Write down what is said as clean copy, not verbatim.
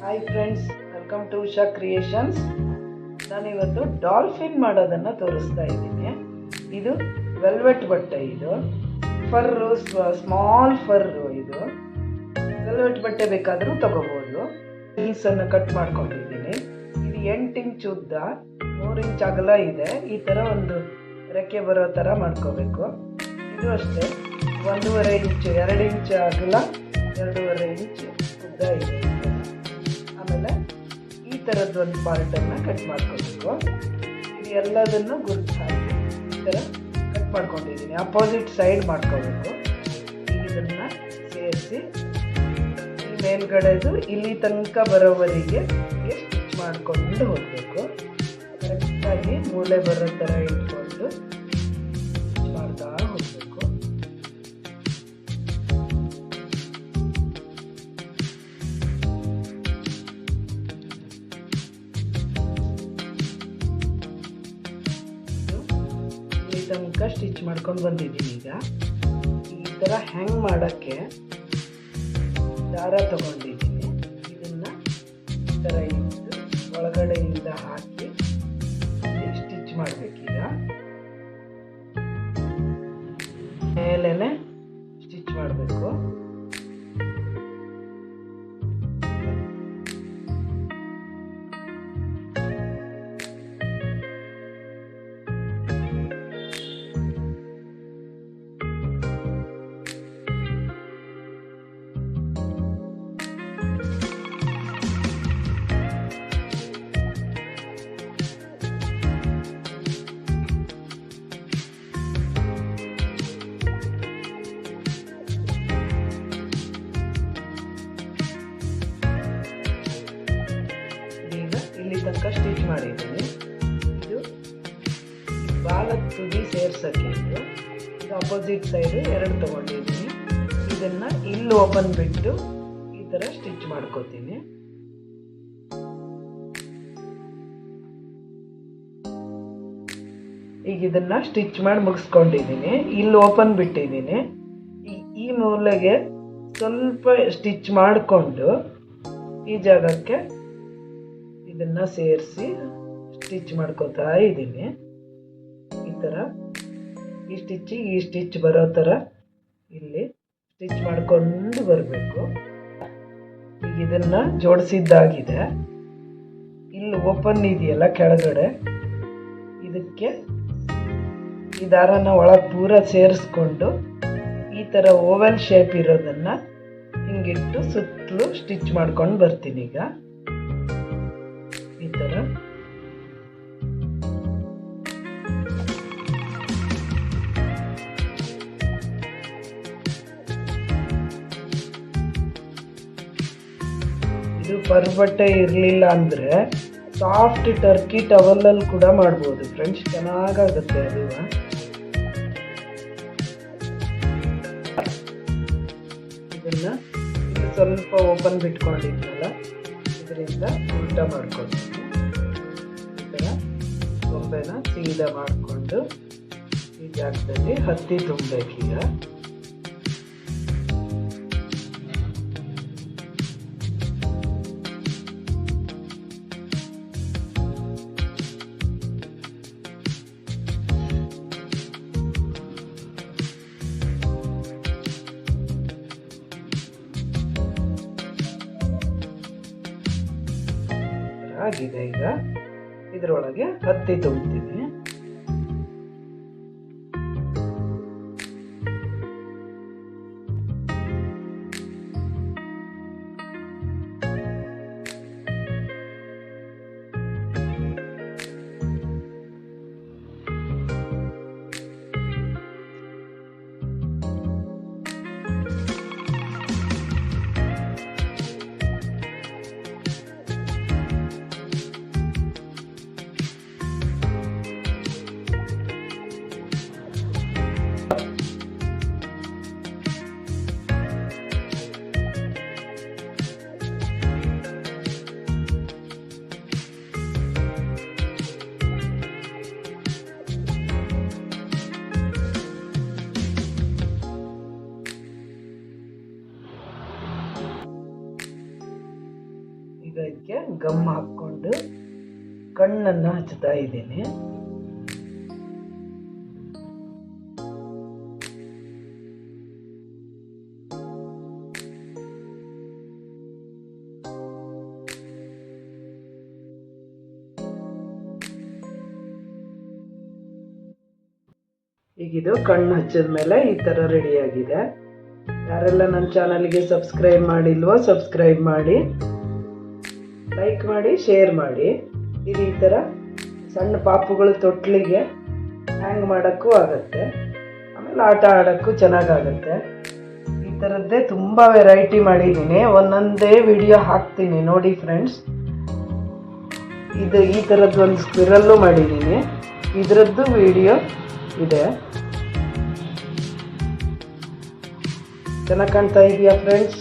Hi friends, welcome to Usha creations. ನಾನಿವತ್ತು dolphin ಮಾಡೋದನ್ನು ತೋರಿಸ್ತಾ ಇದ್ದೀನಿ. ಇದು ವೆಲ್ವೆಟ್ ಬಟ್ಟೆ, ಇದು ಫರ್ರು, ಸ್ಮಾಲ್ ಫರ್ರು. ಇದು ವೆಲ್ವೆಟ್ ಬಟ್ಟೆ ಬೇಕಾದರೂ ತಗೋಬೋದು. ಪೀಸನ್ನು ಕಟ್ ಮಾಡ್ಕೊಂಡಿದ್ದೀನಿ. ಇದು 8 ಇಂಚ್ ಉದ್ದ, 3 ಇಂಚ್ ಅಗಲ ಇದೆ. ಈ ಥರ ಒಂದು ರೆಕ್ಕೆ ಬರೋ ಥರ ಮಾಡ್ಕೋಬೇಕು. ಇದು ಅಷ್ಟೇ 1.5 ಇಂಚ್, 2 ಇಂಚ್ ಅಗಲ, 2.5 ಇಂಚ್ ಉದ್ದ ಇದೆ. ಆಮೇಲೆ ಈ ಥರದ್ದು ಒಂದು ಪಾರ್ಟನ್ನು ಕಟ್ ಮಾಡ್ಕೋಬೇಕು. ಇದು ಎಲ್ಲದನ್ನು ಗುರುತು ಹಾಕಿ ಈ ಥರ ಕಟ್ ಮಾಡ್ಕೊಂಡಿದ್ದೀನಿ. ಅಪೋಸಿಟ್ ಸೈಡ್ ಮಾಡ್ಕೋಬೇಕು. ಇದನ್ನು ಸೇರಿಸಿ ಈ ಮೇಲ್ಗಡೆದು ಇಲ್ಲಿ ತನಕ ಬರೋವರೆಗೆ ಸ್ಟಿಚ್ ಮಾಡಿಕೊಂಡು ಹೋಗಬೇಕು. ಕರೆಕ್ಟಾಗಿ ಮೂಲೆ ಬರೋ ಥರ ಇಟ್ಕೊಂಡು ಸ್ಟಿಚ್ ಮಾಡ್ತಾ ಹೋಗಬೇಕು. ತನಕ ಸ್ಟಿಚ್ ಮಾಡ್ಕೊಂಡು ಬಂದಿದ್ದೀನಿ. ಈಗ ಈ ಥರ ಹ್ಯಾಂಗ್ ಮಾಡೋಕ್ಕೆ ದಾರ ತಗೊಂಡಿದ್ದೀನಿ. ಇದನ್ನು ಈ ಥರ ಇಟ್ಟು ಒಳಗಡೆಯಿಂದ ಹಾಕಿ ಸ್ಟಿಚ್ ಮಾಡಬೇಕೀಗ. ಮೇಲೇನೆ ಸ್ಟಿಚ್ ಮಾಡಬೇಕು. ಇಲ್ಲಿ ತನಕ ಸ್ಟಿಚ್ ಮಾಡಿದ್ದೀನಿ. ಇದು ಬಾಲದ ತುದಿ ಸೇರ್ಸೋಕ್ಕೆ ಇದು ಅಪೋಸಿಟ್ ಸೈಡು 2 ತಗೊಂಡಿದ್ದೀನಿ. ಇದನ್ನು ಇಲ್ಲಿ ಓಪನ್ ಬಿಟ್ಟು ಈ ಥರ ಸ್ಟಿಚ್ ಮಾಡ್ಕೋತೀನಿ. ಈಗ ಇದನ್ನು ಸ್ಟಿಚ್ ಮಾಡಿ ಮುಗಿಸ್ಕೊಂಡಿದ್ದೀನಿ. ಇಲ್ಲಿ ಓಪನ್ ಬಿಟ್ಟಿದ್ದೀನಿ. ಈ ಮೂಲೆಗೆ ಸ್ವಲ್ಪ ಸ್ಟಿಚ್ ಮಾಡಿಕೊಂಡು ಈ ಜಾಗಕ್ಕೆ ಇದನ್ನು ಸೇರಿಸಿ ಸ್ಟಿಚ್ ಮಾಡ್ಕೋತಾ ಇದ್ದೀನಿ. ಈ ಥರ ಈ ಸ್ಟಿಚ್ ಬರೋ ಥರ ಇಲ್ಲಿ ಸ್ಟಿಚ್ ಮಾಡಿಕೊಂಡು ಬರಬೇಕು. ಈಗ ಇದನ್ನು ಜೋಡಿಸಿದ್ದಾಗಿದೆ. ಇಲ್ಲಿ ಓಪನ್ ಇದೆಯಲ್ಲ ಕೆಳಗಡೆ, ಇದಕ್ಕೆ ಈ ದಾರನ ಒಳಗೆ ಪೂರ ಸೇರಿಸ್ಕೊಂಡು ಈ ಥರ ಓವಲ್ ಶೇಪ್ ಇರೋದನ್ನು ಹಿಂಗಿಟ್ಟು ಸುತ್ತಲೂ ಸ್ಟಿಚ್ ಮಾಡ್ಕೊಂಡು ಬರ್ತೀನಿ. ಈಗ ಈ ಥರ ಇದು ಫರ್ ಬಟ್ಟೆ ಇರಲಿಲ್ಲ ಅಂದರೆ ಸಾಫ್ಟ್ ಟರ್ಕಿ ಟವಲಲ್ಲಿ ಕೂಡ ಮಾಡ್ಬೋದು ಫ್ರೆಂಡ್ಸ್, ಚೆನ್ನಾಗಾಗುತ್ತೆ ಅದು. ಇದನ್ನು ಸ್ವಲ್ಪ ಓಪನ್ ಬಿಟ್ಕೊಂಡಿದ್ನಲ್ಲ, ಇದರಿಂದ ಉಲ್ಟಾ ಮಾಡ್ಕೊಳ್ತೀನಿ. ಈ ಥರ ಗೊಂಬೆನ ಸೀದಾ ಮಾಡಿಕೊಂಡು ಈ ಜಾಗದಲ್ಲಿ ಹತ್ತಿ ತುಂಬಬೇಕೀಗ. ಆಗಿದೆ. ಈಗ ಇದರೊಳಗೆ ಹತ್ತಿ ತುಂಬ್ತೀನಿ. ಈಗ ಇದಕ್ಕೆ ಗಮ್ ಹಾಕ್ಕೊಂಡು ಕಣ್ಣನ್ನು ಹಚ್ತಾ ಇದ್ದೀನಿ. ಈಗಿದು ಕಣ್ಣು ಹಚ್ಚಿದ ಮೇಲೆ ಈ ಥರ ರೆಡಿಯಾಗಿದೆ. ಯಾರೆಲ್ಲ ನನ್ನ ಚಾನಲ್ಗೆ ಸಬ್ಸ್ಕ್ರೈಬ್ ಮಾಡಿಲ್ವೋ ಸಬ್ಸ್ಕ್ರೈಬ್ ಮಾಡಿ, ಲೈಕ್ ಮಾಡಿ, ಶೇರ್ ಮಾಡಿ. ಇದು ಈ ಥರ ಸಣ್ಣ ಪಾಪುಗಳು ತೊಟ್ಲಿಗೆ ಹ್ಯಾಂಗ್ ಮಾಡೋಕ್ಕೂ ಆಗುತ್ತೆ, ಆಮೇಲೆ ಆಟ ಆಡೋಕ್ಕೂ ಚೆನ್ನಾಗಾಗುತ್ತೆ. ಈ ಥರದ್ದೇ ತುಂಬ ವೆರೈಟಿ ಮಾಡಿದ್ದೀನಿ, ಒಂದೊಂದೇ ವಿಡಿಯೋ ಹಾಕ್ತೀನಿ ನೋಡಿ ಫ್ರೆಂಡ್ಸ್. ಇದು ಈ ಥರದ್ದು ಒಂದು ಸ್ಕ್ವಿರಲ್ಲು ಮಾಡಿದ್ದೀನಿ, ಇದರದ್ದು ವಿಡಿಯೋ ಇದೆ. ಚೆನ್ನಾಗಿ ಕಾಣ್ತಾ ಇದೆಯಾ ಫ್ರೆಂಡ್ಸ್?